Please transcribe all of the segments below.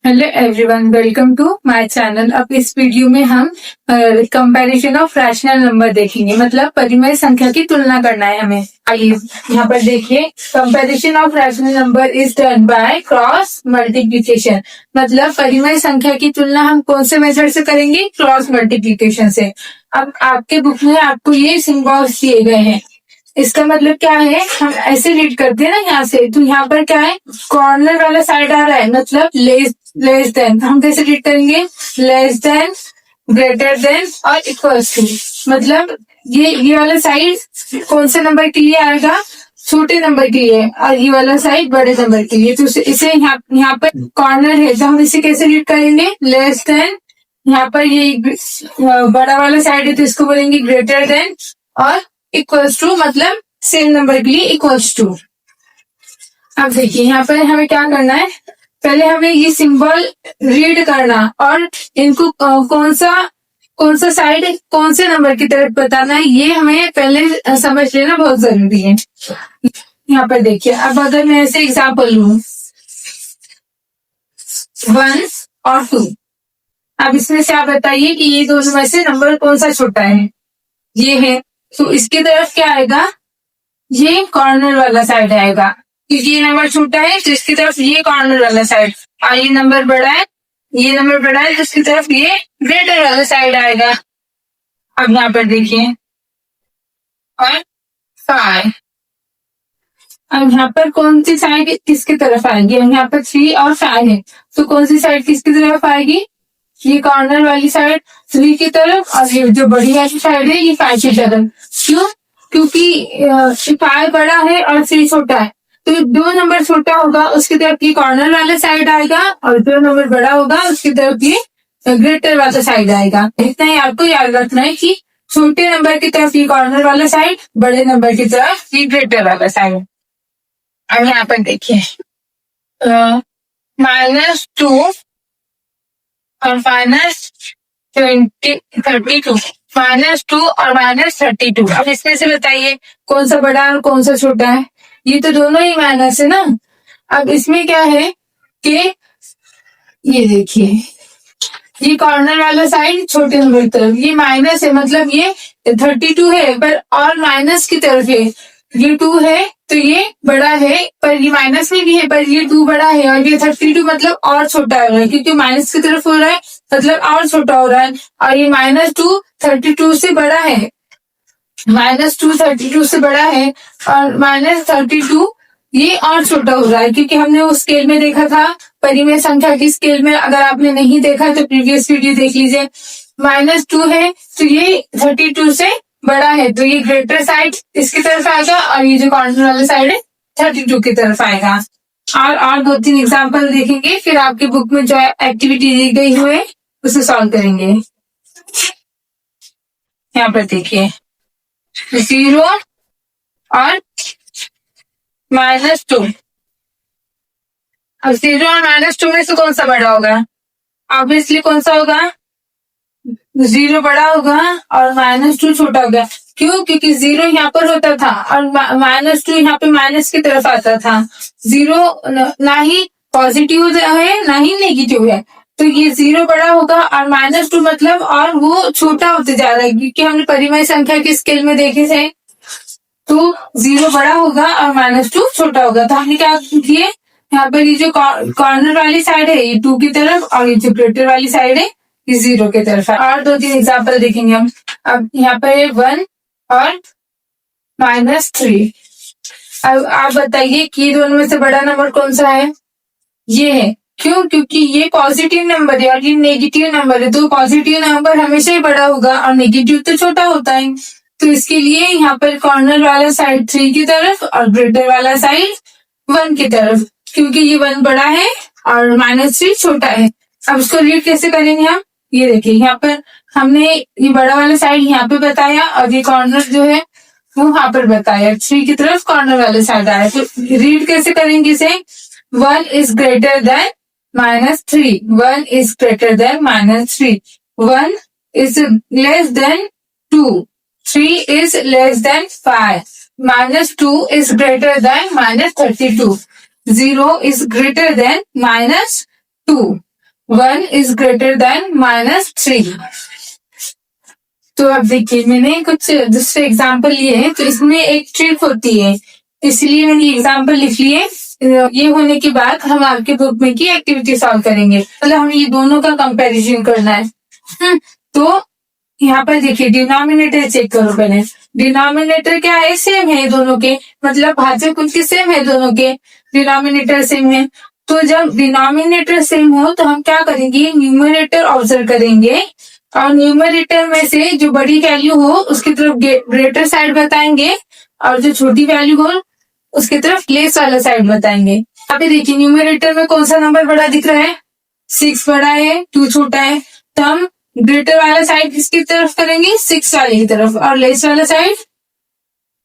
Hello everyone, welcome to my channel. अब इस video में हम कंपैरिजन ऑफ रैशनल नंबर देखेंगे, मतलब परिमेय संख्या की तुलना करना है हमें। आइए यहाँ पर देखिए, comparison of rational number is done by cross multiplication. मतलब परिमेय संख्या की तुलना हम कौन से मेथड से करेंगे? क्रॉस मल्टीप्लिकेशन से। अब आपके बुक में आपको ये सिंबल्स दिए गए हैं, इसका मतलब क्या है? हम ऐसे रीड करते हैं ना यहाँ से, तो यहाँ पर क्या है? कॉर्नर वाला साइड आ रहा है, मतलब लेस देन। हम कैसे रीड करेंगे? लेस देन, ग्रेटर देन और इक्वल्स टू। मतलब ये वाला साइड कौन से नंबर के लिए आएगा? छोटे नंबर के लिए, और ये वाला साइड बड़े नंबर के लिए। तो इसे यहाँ पर कॉर्नर है, तो हम इसे कैसे रीड करेंगे? Less than. यहाँ पर ये बड़ा वाला साइड है, तो इसको बोलेंगे ग्रेटर देन, और इक्वल्स टू मतलब सेम नंबर के लिए इक्वल्स टू। अब देखिए यहाँ पर हमें क्या करना है, पहले हमें ये सिंबल रीड करना और इनको कौन सा साइड कौन से नंबर की तरफ बताना है, ये हमें पहले समझ लेना बहुत जरूरी है। यहाँ पर देखिए, अब अगर मैं ऐसे एग्जाम्पल लूं 1 और 2, अब इसमें से आप बताइए कि ये दोनों में से नंबर कौन सा छोटा है? ये है, तो इसकी तरफ क्या आएगा? ये कॉर्नर वाला साइड आएगा, क्योंकि ये नंबर छोटा है तो इसकी तरफ ये कॉर्नर वाला साइड, और ये नंबर बड़ा है, तो इसकी तरफ ये ग्रेटर वाला साइड आएगा। अब यहाँ पर देखिए, और 5, अब यहाँ पर कौन सी साइड किसकी तरफ आएगी? यहाँ पर 3 और 5 है, तो कौन सी साइड किसकी तरफ आएगी? ये कॉर्नर वाली साइड 3 की तरफ, और ये जो बड़ी वाली साइड है ये 5 की तरफ। क्यों? क्योंकि 5 बड़ा है और 3 छोटा है, तो जो नंबर छोटा होगा उसकी तरफ ये कॉर्नर वाला साइड आएगा, और जो नंबर बड़ा होगा उसकी तरफ ये ग्रेटर वाला साइड आएगा। इतना ही आपको याद रखना है कि छोटे नंबर की तरफ ये कॉर्नर वाला साइड, बड़े नंबर की तरफ ये ग्रेटर वाला साइड। अब यहाँ पर देखिए, -2 और -32, -2 और -32। अब इसमें से बताइए कौन सा बड़ा और कौन सा छोटा है? ये तो दोनों ही माइनस है ना। अब इसमें क्या है कि ये देखिए, ये कॉर्नर वाला साइड छोटे नंबर की तरफ, ये माइनस है, मतलब ये 32 है पर और माइनस की तरफ है। ये 2 है तो ये बड़ा है, पर ये माइनस में भी है, पर ये 2 बड़ा है, और ये 32 मतलब और छोटा हो रहा है, क्योंकि माइनस की तरफ हो रहा है मतलब और छोटा हो रहा है। और ये -2 32 से बड़ा है, -2 32 से बड़ा है, और -32 ये और छोटा हो रहा है, क्योंकि हमने उस स्केल में देखा था, परिमेय संख्या की स्केल में। अगर आपने नहीं देखा तो प्रीवियस वीडियो देख लीजिए। -2 है तो ये 32 से बड़ा है, तो ये ग्रेटर साइड इसकी तरफ आएगा, और ये जो कॉर्नर वाला साइड है 32 की तरफ आएगा। और 2-3 एग्जाम्पल देखेंगे, फिर आपकी बुक में जो एक्टिविटी दी गई हुई है उसे सॉल्व करेंगे। यहाँ पर देखिए, 0 और -2। अब 0 और -2 में से कौन सा बड़ा होगा? ऑब्वियसली कौन सा होगा? 0 बड़ा होगा और -2 छोटा होगा। क्यों? क्योंकि 0 यहाँ पर होता था और -2 यहाँ पे माइनस की तरफ आता था। 0 ना ही पॉजिटिव है ना ही नेगेटिव है, तो ये 0 बड़ा होगा, और -2 मतलब और वो छोटा होते जा रहा है, क्योंकि हमने परिमेय संख्या के स्केल में देखे थे। तो 0 बड़ा होगा और -2 छोटा होगा। तो हमने क्या किए, यहाँ पर ये जो कॉर्नर वाली साइड है ये 2 की तरफ, और ये जो ग्रेटर वाली साइड है ये 0 की तरफ है। और 2-3 एग्जाम्पल देखेंगे हम। अब यहाँ पर है 1 और -3। अब आप बताइए कि दोनों में से बड़ा नंबर कौन सा है? ये है। क्यों? क्योंकि ये पॉजिटिव नंबर है और ये नेगेटिव नंबर है, तो पॉजिटिव नंबर हमेशा ही बड़ा होगा और नेगेटिव तो छोटा होता है। तो इसके लिए यहाँ पर कॉर्नर वाला साइड 3 की तरफ और ग्रेटर वाला साइड 1 की तरफ, क्योंकि ये 1 बड़ा है और -3 छोटा है। अब इसको रीड कैसे करेंगे हम? ये देखिए, यहाँ पर हमने ये बड़ा वाला साइड यहाँ पे बताया, और ये कॉर्नर जो है वो वहां पर बताया, 3 की तरफ कॉर्नर वाले साइड आया। तो रीड कैसे करेंगे इसे? 1 is greater than -3, 1 is greater than -3, 1 is less than 2, 3 is less than 5, -2 is greater than -32, 0 is greater than -2। 1 is greater than -3। तो अब देखिए मैंने कुछ दूसरे एग्जाम्पल लिए हैं, तो इसमें एक ट्रिक होती है, इसलिए मैंने एग्जाम्पल लिख लिए। ये होने के बाद हम आपके बुक में की एक्टिविटी सॉल्व करेंगे, मतलब हमें ये दोनों का कंपैरिजन करना है। तो यहाँ पर देखिए डिनोमिनेटर चेक करो पहले। डिनोमिनेटर क्या है, सेम है दोनों के, मतलब भाजक उनके सेम है दोनों के, डिनोमिनेटर सेम है। तो जब डिनोमिनेटर सेम हो तो हम क्या करेंगे, न्यूमरेटर ऑब्जर्व करेंगे और न्यूमरेटर में से जो बड़ी वैल्यू हो उसकी तरफ ग्रेटर साइड बताएंगे और जो छोटी वैल्यू हो उसकी तरफ लेस वाला साइड बताएंगे। यहाँ पे देखिए न्यूमरेटर में कौन सा नंबर बड़ा दिख रहा है, 6 बड़ा है, 2 छोटा है, तो हम ग्रेटर वाला साइड किसकी तरफ करेंगे, 6 वाले की तरफ, और लेस वाला साइड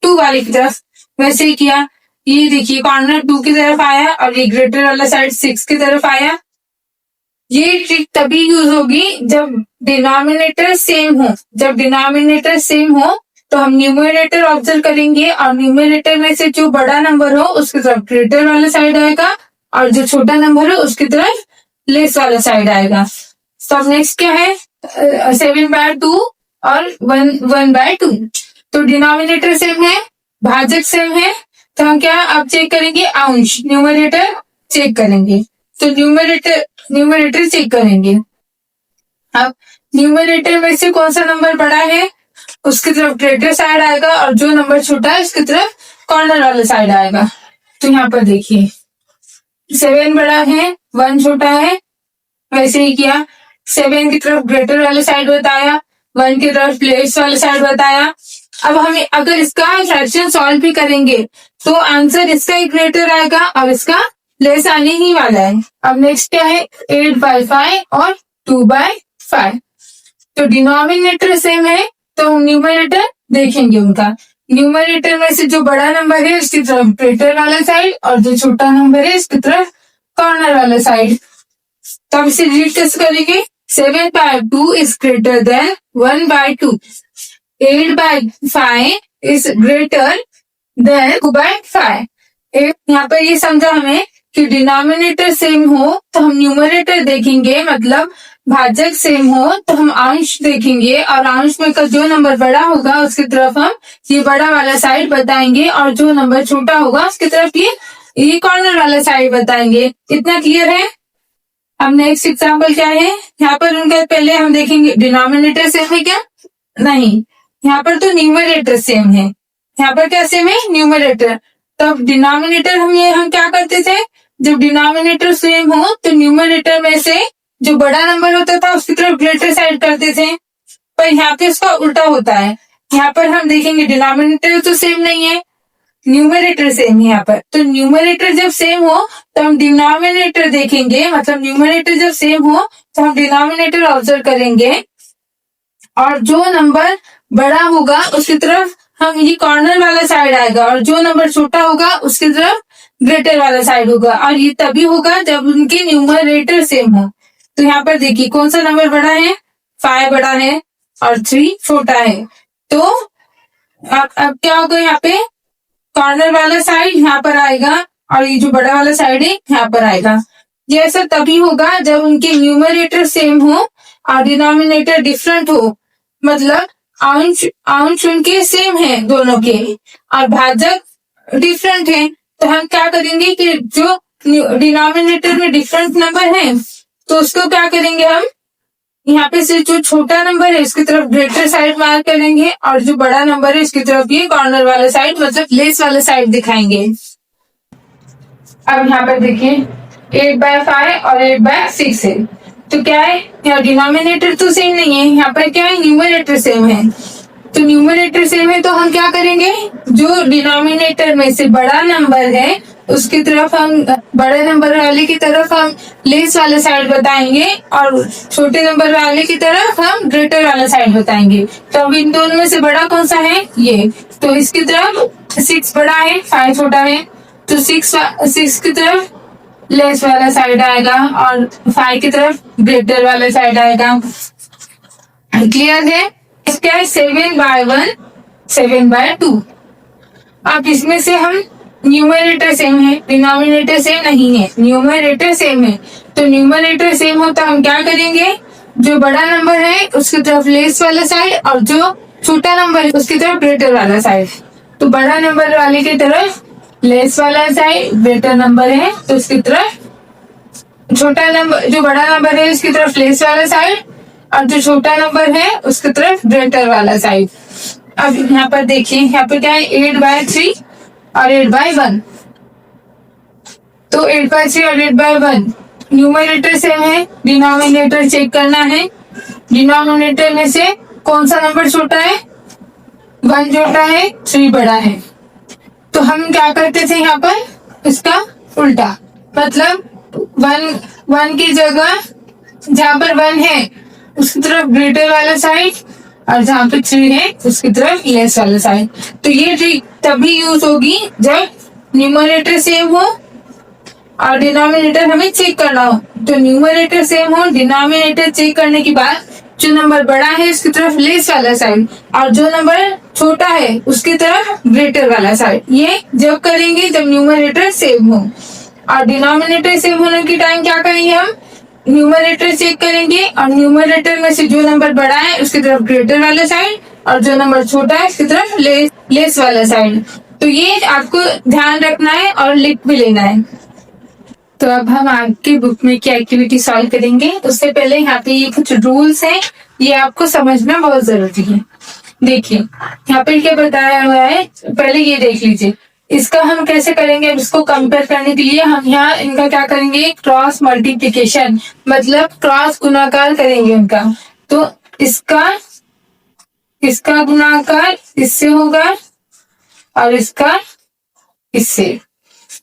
2 वाले की तरफ। वैसे ही किया, ये देखिए कॉर्नर 2 की तरफ आया और ये ग्रेटर वाला साइड 6 की तरफ आया। ये ट्रिक तभी यूज होगी जब डिनोमिनेटर सेम हो। जब डिनोमिनेटर सेम हो तो हम न्यूमरेटर ऑब्जर्व करेंगे और न्यूमरेटर में से जो बड़ा नंबर हो उसकी तरफ ग्रेटर वाला साइड आएगा और जो छोटा नंबर हो उसकी तरफ लेस वाला साइड आएगा। तो नेक्स्ट क्या है, 7/2 और 1/2। तो डिनोमिनेटर सेम है, भाजक सेम है, तो हम क्या अब चेक करेंगे, अंश, न्यूमरेटर चेक करेंगे। तो न्यूमरेटर चेक करेंगे। अब न्यूमरेटर में से कौन सा नंबर बड़ा है उसकी तरफ ग्रेटर साइड आएगा और जो नंबर छोटा है उसकी तरफ कॉर्नर वाला साइड आएगा। तो यहाँ पर देखिए 7 बड़ा है, 1 छोटा है, वैसे ही किया, 7 की तरफ ग्रेटर वाला साइड बताया, 1 की तरफ लेस वाला साइड बताया। अब हमें अगर इसका फ्रैक्शन सॉल्व भी करेंगे तो आंसर इसका ही ग्रेटर आएगा और इसका लेस आने ही वाला है। अब नेक्स्ट क्या है, 8/5 और 2/5। तो डिनोमिनेटर सेम है तो हम न्यूमरेटर देखेंगे उनका। न्यूमरेटर में से जो बड़ा नंबर है उसकी तरफ ग्रेटर वाला साइड और जो छोटा नंबर है इसकी तरफ कॉर्नर वाला साइड। तो हम इसे रीड कैसे करेंगे, 7/2 is greater than 1/2, 8/5 is greater than 2/5। यहाँ पर ये समझा हमें कि डिनोमिनेटर सेम हो तो हम न्यूमरेटर देखेंगे, मतलब भाजक सेम हो तो हम अंश देखेंगे और अंश में का जो नंबर बड़ा होगा उसकी तरफ हम ये बड़ा वाला साइड बताएंगे और जो नंबर छोटा होगा उसकी तरफ ये कॉर्नर वाला साइड बताएंगे। इतना क्लियर है। अब नेक्स्ट एग्जाम्पल क्या है, यहाँ पर उनका पहले हम देखेंगे डिनोमिनेटर सेम है क्या, नहीं, यहाँ पर तो न्यूमरेटर सेम है। यहाँ पर क्या सेम है, न्यूमरेटर। तब डिनोमिनेटर हम क्या करते थे, जब डिनोमिनेटर सेम हो तो न्यूमरेटर में से जो बड़ा नंबर होता था उसकी तरफ ग्रेटर साइड करते थे, पर यहाँ पे उसका उल्टा होता है। यहाँ पर हम देखेंगे डिनोमिनेटर तो सेम नहीं है, न्यूमरेटर सेम है यहाँ पर। तो न्यूमरेटर जब सेम हो तो हम डिनोमिनेटर देखेंगे, मतलब न्यूमरेटर जब सेम हो तो हम डिनोमिनेटर ऑब्जर्व करेंगे और जो नंबर बड़ा होगा उसकी तरफ हम ये कॉर्नर वाला साइड आएगा और जो नंबर छोटा होगा उसकी तरफ ग्रेटर वाला साइड होगा। और ये तभी होगा जब उनके न्यूमरेटर सेम हो। तो यहाँ पर देखिए कौन सा नंबर बड़ा है, 5 बड़ा है और 3 छोटा है। तो अब क्या होगा, यहाँ पे कॉर्नर वाला साइड यहाँ पर आएगा और ये जो बड़ा वाला साइड है यहाँ पर आएगा। ये ऐसा तभी होगा जब उनके न्यूमरेटर सेम हो और डिनोमिनेटर डिफरेंट हो, मतलब अंश उनके सेम है दोनों के और भाजक डिफरेंट है। तो हम क्या करेंगे कि जो डिनोमिनेटर में डिफरेंट नंबर है तो उसको क्या करेंगे, हम यहाँ पे से जो छोटा नंबर है इसकी तरफ ग्रेटर साइड मार्क करेंगे और जो बड़ा नंबर है इसकी तरफ ये कॉर्नर वाला साइड, मतलब लेस वाला साइड दिखाएंगे। अब यहाँ पर देखिए 8/5 और 8/6 है, तो क्या है, यहाँ डिनोमिनेटर तो सेम नहीं है, यहाँ पर क्या है, न्यूमरेटर सेम है। तो न्यूमरेटर सेम है तो हम क्या करेंगे, जो डिनोमिनेटर में से बड़ा नंबर है उसकी तरफ हम, बड़े नंबर वाले की तरफ हम लेस वाला साइड बताएंगे और छोटे नंबर वाले की तरफ हम ग्रेटर वाला साइड बताएंगे। तो अब इन दोनों में से बड़ा कौन सा है, ये, तो इसकी तरफ 6 बड़ा है, 5 छोटा है, तो 6 की तरफ लेस वाला साइड आएगा और 5 की तरफ ग्रेटर वाला साइड आएगा। क्लियर है। क्या है, 7/1 7/2। अब इसमें से हम न्यूमरेटर सेम है, डिनोमिनेटर सेम नहीं है, न्यूमरेटर सेम है। तो न्यूमरेटर सेम हो तो हम क्या करेंगे, जो बड़ा नंबर है उसकी तरफ लेस वाला साइड और जो छोटा नंबर है उसकी तरफ ग्रेटर वाला साइड। तो बड़ा नंबर वाले की तरफ लेस वाला साइड, ग्रेटर नंबर है तो उसकी तरफ छोटा नंबर, जो बड़ा नंबर है उसकी तरफ लेस वाला साइड और जो छोटा नंबर है उसकी तरफ ग्रेटर वाला साइड। अब यहाँ पर देखिए, यहाँ पर क्या है 8/3 और 8/1। तो 8/3 और 8/1 न्यूमरेटर सेम है, डिनोमिनेटर चेक करना है। डिनोमिनेटर में से कौन सा नंबर छोटा है, 1 छोटा है, 3 बड़ा है। तो हम क्या करते थे यहाँ पर, इसका उल्टा, मतलब 1 की जगह जहाँ पर 1 है उसकी तरफ ग्रेटर वाला साइड और जहाँ पे 3 है उसकी तरफ लेस वाला साइड। तो ये ट्रिक तभी यूज होगी जब न्यूमरेटर सेम हो और डिनोमिनेटर हमें चेक करना हो। तो न्यूमरेटर सेम हो, डिनोमिनेटर चेक करने के बाद जो नंबर बड़ा है उसकी तरफ लेस वाला साइड और जो नंबर छोटा है उसकी तरफ ग्रेटर वाला साइड। ये जब करेंगे जब न्यूमरेटर सेम हो। और डिनोमिनेटर सेम होने के टाइम क्या करेंगे, हम न्यूमरेटर चेक करेंगे और न्यूमरेटर में से जो नंबर बड़ा है उसकी तरफ ग्रेटर वाला साइड और जो नंबर छोटा है उसकी तरफ लेस वाला साइड। तो ये आपको ध्यान रखना है और लिख भी लेना है। तो अब हम आपकी बुक में क्या एक्टिविटी सॉल्व करेंगे, उससे पहले यहाँ पे ये कुछ रूल्स हैं, ये आपको समझना बहुत जरूरी है। देखिए यहाँ पे क्या बताया हुआ है, पहले ये देख लीजिए। इसका हम कैसे करेंगे, इसको कंपेयर करने के लिए हम यहाँ इनका क्या करेंगे, क्रॉस मल्टीप्लीकेशन, मतलब क्रॉस गुणाकार करेंगे इनका। तो इसका गुणाकार इससे होगा और इसका इससे,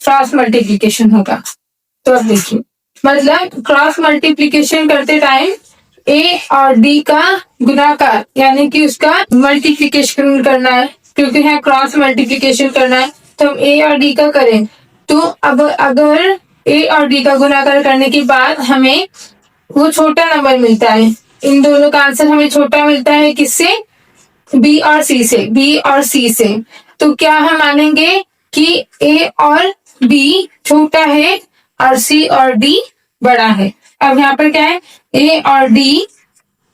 क्रॉस मल्टीप्लीकेशन होगा। तो अब देखिए, मतलब क्रॉस मल्टीप्लीकेशन करते टाइम ए और डी का गुणाकार यानी कि उसका मल्टीप्लीकेशन करना है, क्योंकि यहाँ क्रॉस मल्टीप्लीकेशन करना है तो हम ए और डी का करें। तो अब अगर ए और डी का गुणाकार करने के बाद हमें वो छोटा नंबर मिलता है, इन दोनों का आंसर हमें छोटा मिलता है, किससे, बी और सी से, बी और सी से। तो क्या हम मानेंगे कि ए और बी छोटा है और सी और डी बड़ा है। अब यहाँ पर क्या है, ए और डी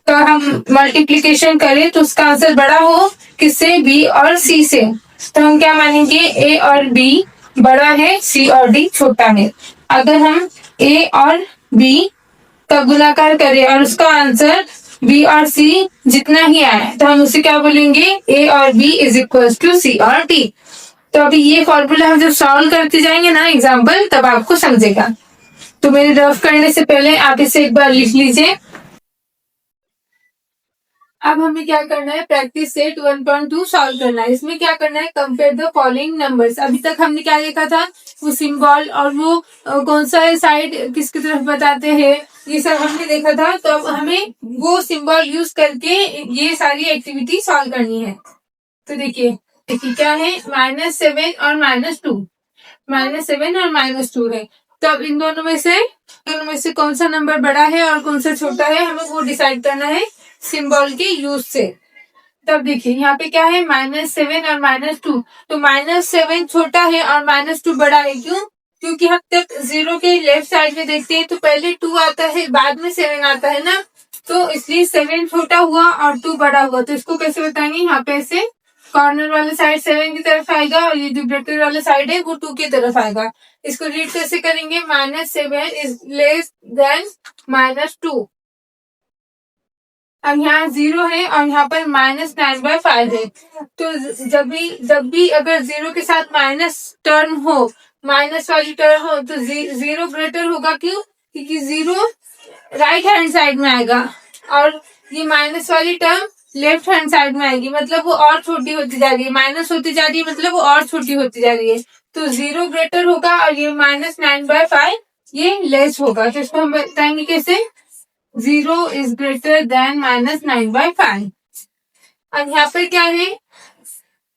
का हम मल्टीप्लीकेशन करें तो उसका आंसर बड़ा हो किससे, बी और सी से। तो हम क्या मानेंगे, ए और बी बड़ा है, सी और डी छोटा है। अगर हम ए और बी का गुणाकार करें और उसका आंसर बी और सी जितना ही आए तो हम उसे क्या बोलेंगे, ए और बी इज इक्वल टू सी और डी। तो अभी ये फॉर्मूला हम जब सॉल्व करते जाएंगे ना एग्जाम्पल, तब आपको समझेगा। तो मेरे रफ करने से पहले आप इसे एक बार लिख लीजिए। अब हमें क्या करना है, प्रैक्टिस सेट 1.2 सॉल्व करना है। इसमें क्या करना है, कंपेयर द फॉलोइंग नंबर्स। अभी तक हमने क्या देखा था, वो सिंबल और वो कौन सा साइड किसकी तरफ बताते हैं, ये सब हमने देखा था। तो अब हमें वो सिंबल यूज करके ये सारी एक्टिविटी सॉल्व करनी है। तो देखिए क्या है, -7 और -2, -7 और -2 है। तो अब इन दोनों में से कौन सा नंबर बड़ा है और कौन सा छोटा है, हमें वो डिसाइड करना है सिंबल के यूज से। तब देखिए यहाँ पे क्या है, -7 और -2। तो -7 छोटा है और -2 बड़ा है, क्यों, क्योंकि हम जब 0 के लेफ्ट साइड में देखते हैं तो पहले 2 आता है बाद में 7 आता है ना, तो इसलिए 7 छोटा हुआ और 2 बड़ा हुआ। तो इसको कैसे बताएंगे, यहाँ पे ऐसे कॉर्नर वाला साइड 7 की तरफ आएगा और ये जो ब्रैकेट वाला साइड है वो 2 की तरफ आएगा। इसको रीड कैसे करेंगे, -7 इज लेस देन -2। अब यहाँ 0 है और यहाँ पर -9/5 है। तो जब भी अगर 0 के साथ माइनस टर्म हो, माइनस वाली टर्म हो, तो 0 ग्रेटर होगा, क्यों, क्योंकि 0 राइट हैंड साइड में आएगा और ये माइनस वाली टर्म लेफ्ट हैंड साइड में आएगी, मतलब वो और छोटी होती जा रही है, माइनस होती जा रही है मतलब वो और छोटी होती जा रही है। तो 0 ग्रेटर होगा और ये -9/5 ये लेस होगा। तो इसको हम बताएंगे कैसे, 0 इज ग्रेटर देन -9/5। अब यहाँ पर क्या है,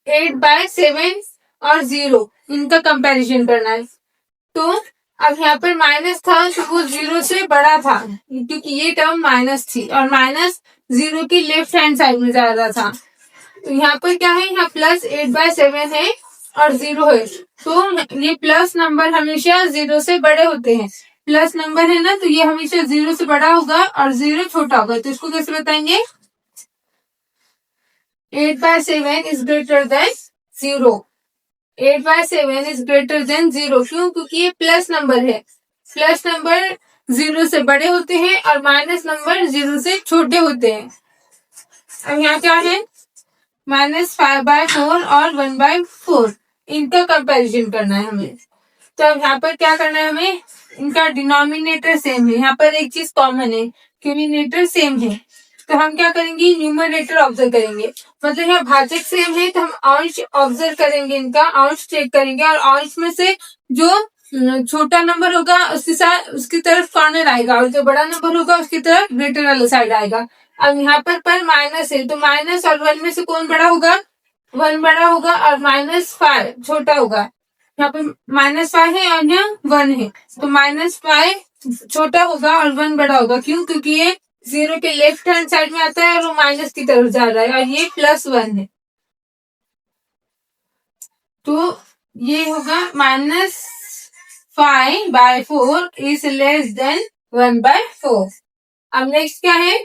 8/7 और 0 इनका कंपैरिजन करना है। तो अब यहाँ पर माइनस था तो वो 0 से बड़ा था, क्योंकि ये टर्म माइनस थी और माइनस 0 की लेफ्ट हैंड साइड में ज्यादा था। तो यहाँ पर क्या है, यहाँ +8/7 है और 0 है, तो ये प्लस नंबर हमेशा 0 से बड़े होते हैं। प्लस नंबर है ना, तो ये हमेशा 0 से बड़ा होगा और 0 छोटा होगा। तो इसको कैसे बताएंगे? 8/7 is greater than 0। 8/7 is greater than 0। क्यों? क्योंकि ये प्लस नंबर है। प्लस नंबर 0 से बड़े होते हैं और माइनस नंबर 0 से छोटे होते हैं। अब यहाँ क्या है? -5/4 और 1/4, इनका कंपैरिजन करना है हमें। तो अब यहाँ पर क्या करना है हमें? इनका डिनोमिनेटर सेम है, यहाँ पर एक चीज कॉमन है, न्यूमरेटर सेम है। तो हम क्या करेंगे? न्यूमरेटर ऑब्जर्व करेंगे। मतलब यहाँ भाजक सेम है तो हम अंश ऑब्जर्व करेंगे, इनका अंश चेक करेंगे, और अंश में से जो छोटा नंबर होगा उसके साथ उसकी तरफ कॉर्नर आएगा, और जो बड़ा नंबर होगा उसकी तरफ ग्रेटर वाला साइड आएगा। अब यहाँ पर माइनस है, तो माइनस और 1 में से कौन बड़ा होगा? 1 बड़ा होगा, और -5 छोटा होगा। यहाँ पर -5 है और यहाँ 1 है, तो -5 छोटा होगा और 1 बड़ा होगा। क्यों? क्योंकि ये 0 के लेफ्ट हैंड साइड में आता है और वो माइनस की तरफ जा रहा है, और ये +1 है, तो ये होगा -5/4 इज लेस देन 1/4। अब नेक्स्ट क्या है?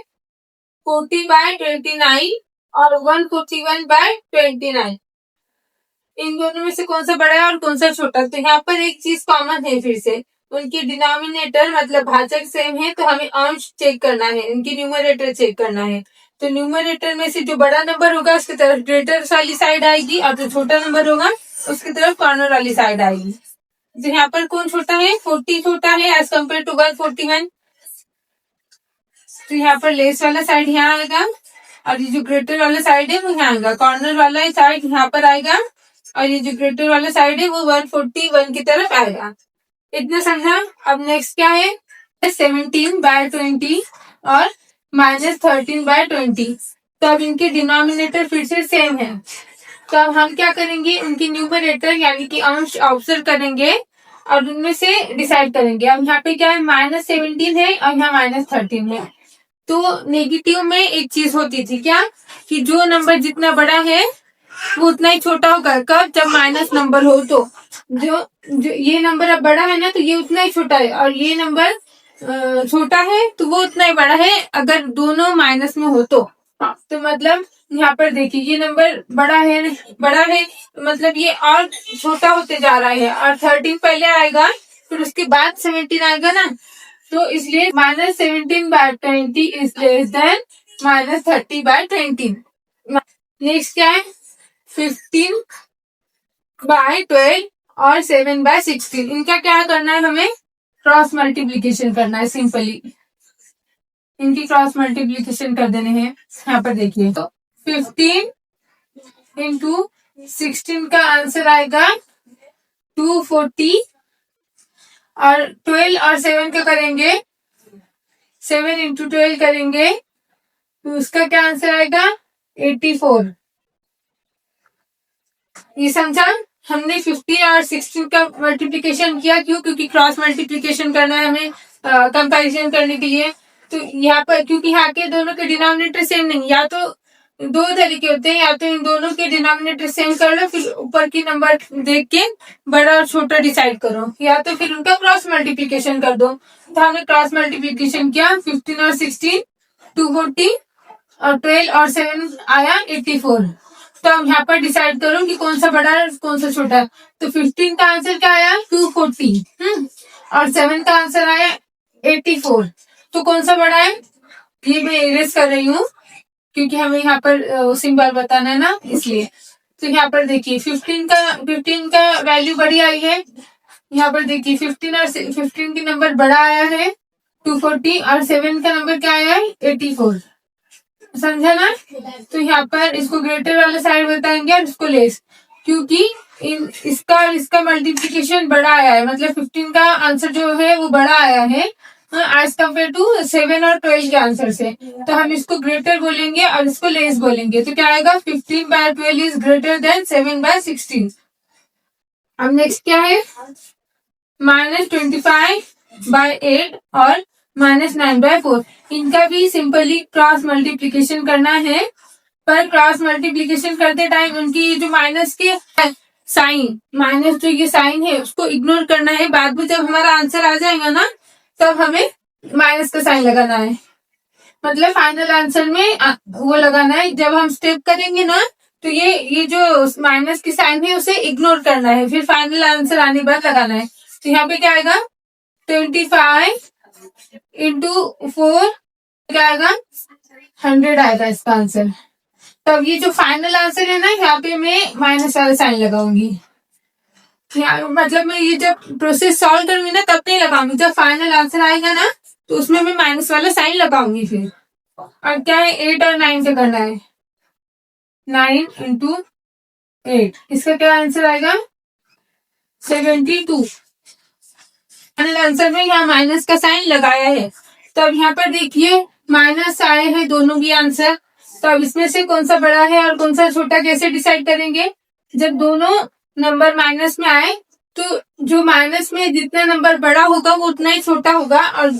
40/29 और 141/29, इन दोनों में से कौन सा बड़ा है और कौन सा छोटा? तो यहाँ पर एक चीज कॉमन है, फिर से उनकी डिनोमिनेटर मतलब भाजक सेम है, तो हमें अंश चेक करना है, इनकी न्यूमरेटर चेक करना है। तो न्यूमरेटर में से जो बड़ा नंबर होगा उसकी तरफ ग्रेटर वाली साइड आएगी, और जो छोटा नंबर होगा उसकी तरफ कॉर्नर वाली साइड आएगी। तो यहाँ पर कौन छोटा है? 40 छोटा है एज कम्पेयर टू 141। तो यहाँ पर लेस वाला साइड यहाँ आएगा, और ये जो ग्रेटर वाला साइड है वो यहाँ आएगा। कॉर्नर वाला साइड यहाँ पर आएगा, और ये जो ग्रेटर वाला साइड है वो 141 की तरफ आएगा। इतना समझा? अब नेक्स्ट क्या है? 17/20 और -13/20। तो अब इनके डिनोमिनेटर फिर से सेम है, तो अब हम क्या करेंगे? उनकी न्यूमरेटर यानी कि अंश ऑब्जर्व करेंगे और उनमें से डिसाइड करेंगे। अब यहाँ पे क्या है? -17 है और यहाँ -13 है। तो नेगेटिव में एक चीज होती थी क्या, कि जो नंबर जितना बड़ा है वो उतना ही छोटा होगा। कब? जब माइनस नंबर हो। तो जो ये नंबर अब बड़ा है ना, तो ये उतना ही छोटा है, और ये नंबर छोटा है तो वो उतना ही बड़ा है अगर दोनों माइनस में हो। तो मतलब यहाँ पर देखिए, ये नंबर बड़ा है तो मतलब ये और छोटा होते जा रहा है, और 13 पहले आएगा फिर उसके बाद 17 आएगा ना, तो इसलिए -17/20 इज लेस देन -30/20। नेक्स्ट क्या है? 15/12 और 7/16, इनका क्या करना है? हमें क्रॉस मल्टीप्लीकेशन करना है। सिंपली इनकी क्रॉस मल्टीप्लीकेशन कर देने हैं। यहाँ पर देखिए, तो 15 इंटू 16 का आंसर आएगा 240, और 12 और 7 का करेंगे, 7 इंटू 12 करेंगे तो उसका क्या आंसर आएगा? 84। ये समझा? हमने 15 और 16 का मल्टीप्लिकेशन किया। क्यों? क्योंकि क्रॉस मल्टीप्लिकेशन करना है हमें कंपैरिजन करने के लिए। तो यहाँ पर क्योंकि यहाँ के दोनों के डिनोमिनेटर सेम नहीं, या तो दो तरीके होते हैं, या तो इन दोनों के डिनोमिनेटर सेम कर लो, फिर ऊपर की नंबर देख के बड़ा और छोटा डिसाइड करो, या तो फिर उनका क्रॉस मल्टीप्लिकेशन कर दो। तो हमने क्रॉस मल्टीप्लिकेशन किया, 15 और 16 240, और 12 और 7 आया 84। तो हम यहाँ पर डिसाइड करो कि कौन सा बड़ा है कौन सा छोटा है। तो 15 का आंसर क्या आया? 240, और 7 का आंसर आया 84। तो कौन सा बड़ा है? ये मैं इरेज कर रही हूँ क्योंकि हमें यहाँ पर सिंबल बताना है ना, इसलिए। तो यहाँ पर देखिए 15 का वैल्यू बड़ी आई है। यहाँ पर देखिए 15 की नंबर बड़ा आया है 240, और 7 का नंबर क्या आया है? 84। समझा ना? तो यहाँ पर इसको ग्रेटर वाला साइड बताएंगे और इसको लेस, क्योंकि इसका मल्टीप्लिकेशन बड़ा आया है, मतलब 15 का आंसर जो है वो बड़ा आया है एज कम्पेयर टू 7 और 12 के आंसर से। तो हम इसको ग्रेटर बोलेंगे और इसको लेस बोलेंगे। तो क्या आएगा? 15/12 इज ग्रेटर देन 7/16। अब नेक्स्ट क्या है? -25/8 और -9/4, इनका भी सिंपली क्रॉस मल्टीप्लिकेशन करना है। पर क्रॉस मल्टीप्लिकेशन करते टाइम उनकी जो माइनस के साइन, माइनस जो ये साइन है उसको इग्नोर करना है। बाद में जब हमारा आंसर आ जाएगा ना तब हमें माइनस का साइन लगाना है। मतलब फाइनल आंसर में वो लगाना है। जब हम स्टेप करेंगे ना तो ये जो माइनस की साइन है उसे इग्नोर करना है, फिर फाइनल आंसर आने के बाद लगाना है। तो यहाँ पे क्या आएगा 25 इंटू 4 क्या आएगा 100 आएगा इसका आंसर। तब ये जो फाइनल आंसर है ना यहाँ पे मैं माइनस वाला साइन लगाऊंगी। मतलब मैं ये जब प्रोसेस सॉल्व करूंगी ना तब नहीं लगाऊंगी, जब फाइनल आंसर आएगा ना तो उसमें मैं माइनस वाला साइन लगाऊंगी फिर। और क्या है 8 और 9 से करना है, 9 इंटू 8, इसका क्या आंसर आएगा 72। फाइनल आंसर में यहाँ माइनस का साइन लगाया है। तब यहाँ पर देखिए माइनस आए हैं दोनों भी आंसर। तो अब इसमें से कौन सा बड़ा है और कौन सा छोटा कैसे डिसाइड करेंगे? जब दोनों नंबर माइनस में आए तो जो माइनस में जितना नंबर बड़ा होगा वो उतना ही छोटा होगा और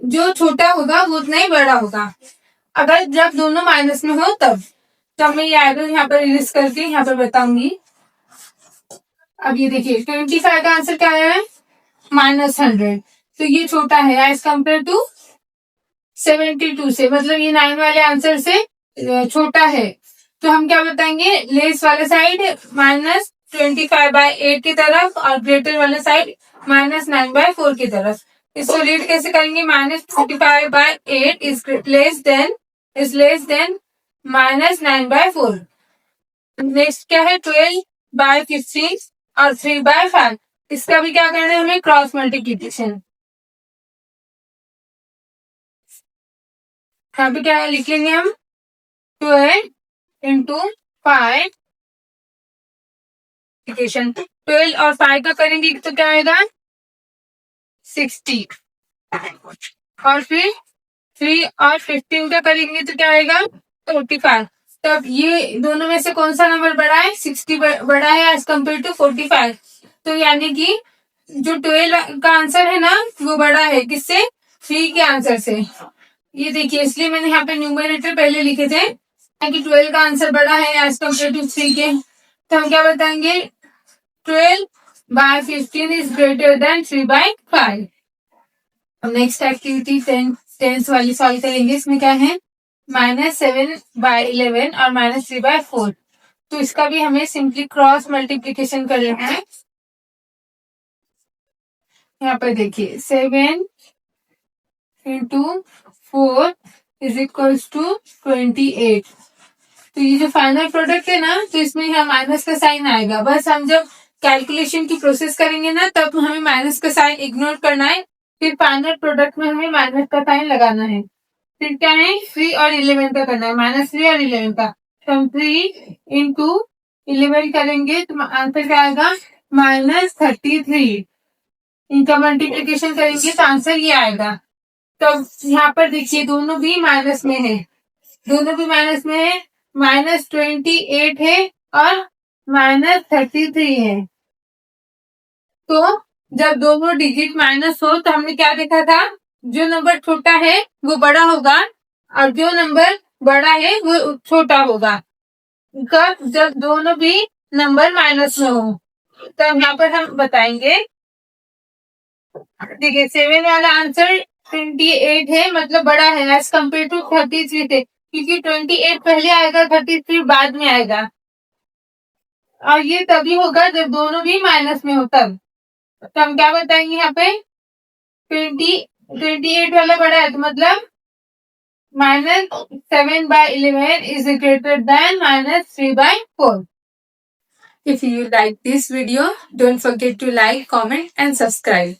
जो छोटा होगा वो उतना ही बड़ा होगा। अगर जब दोनों माइनस में हो तब मैं ये आएगा यहाँ पर इरेज करके यहाँ पर बताऊंगी। अब ये देखिए 25 का आंसर क्या है -100, तो ये छोटा है एज कम्पेयर टू 72 से, मतलब ये 9 वाले आंसर से छोटा है। तो हम क्या बताएंगे लेस वाले साइड -25/8 की तरफ और ग्रेटर वाले साइड -9/4 की तरफ। इसको रीड कैसे करेंगे? -25/8 इज लेस देन -9/4। नेक्स्ट क्या है 12/15 और 3/5। इसका भी क्या करना है हमें क्रॉस मल्टीप्लीकेशन। यहाँ पे क्या लिख लेंगे हम 12 इंटू 5 12 और 5 का करेंगे तो क्या आएगा 60 और फिर 3 और 15 का करेंगे तो क्या आएगा 45। तब ये दोनों में से कौन सा नंबर बड़ा है 60 बड़ा है एज कम्पेयर टू 45। तो यानी कि जो 12 का आंसर है ना वो बड़ा है किससे 3 के आंसर से। ये देखिए इसलिए मैंने यहाँ पे न्यूमरेटर पहले लिखे थे कि 12 का आंसर बड़ा है एज कम्पेयर टू 3 के। तो हम क्या बताएंगे 12/15 इज ग्रेटर देन 3/5। अब नेक्स्ट एक्टिविटी 10 वाली सॉल्व करेंगे। इसमें क्या है -7/11 और -3/4। तो इसका भी हमें सिंपली क्रॉस मल्टीप्लीकेशन कर लेना है। यहाँ पर देखिए 7 इंटू 4 इज इक्वल्स टू 28। तो ये जो फाइनल प्रोडक्ट है ना तो इसमें यहाँ माइनस का साइन आएगा। बस हम जब कैलकुलेशन की प्रोसेस करेंगे ना तब हमें माइनस का साइन इग्नोर करना है, फिर फाइनल प्रोडक्ट में हमें माइनस का साइन लगाना है। फिर क्या है 3 और 11 का करना है, -3 और 11 का। तो हम 3 इंटू 11 करेंगे तो आंसर क्या आएगा -33। इनका मल्टीप्लीकेशन करेंगे तो आंसर ये आएगा। तो यहाँ पर देखिए दोनों भी माइनस में है, दोनों भी माइनस में है, -28 है और -33 है। तो जब दोनों डिजिट माइनस हो तो हमने क्या देखा था जो नंबर छोटा है वो बड़ा होगा और जो नंबर बड़ा है वो छोटा होगा जब दोनों भी नंबर माइनस में हो। तो यहाँ पर हम बताएंगे देखिए 7 वाला आंसर 28 है, मतलब बड़ा है एज कम्पेयर टू 33 से, क्योंकि 28 पहले आएगा 33 बाद में आएगा। और ये तभी होगा जब दोनों भी माइनस में हो तब। तो हम क्या बताएंगे यहाँ पे 28 वाला बड़ा है तो मतलब -7/11 is greater than -3/4. If you like this video, don't forget to like, comment and subscribe.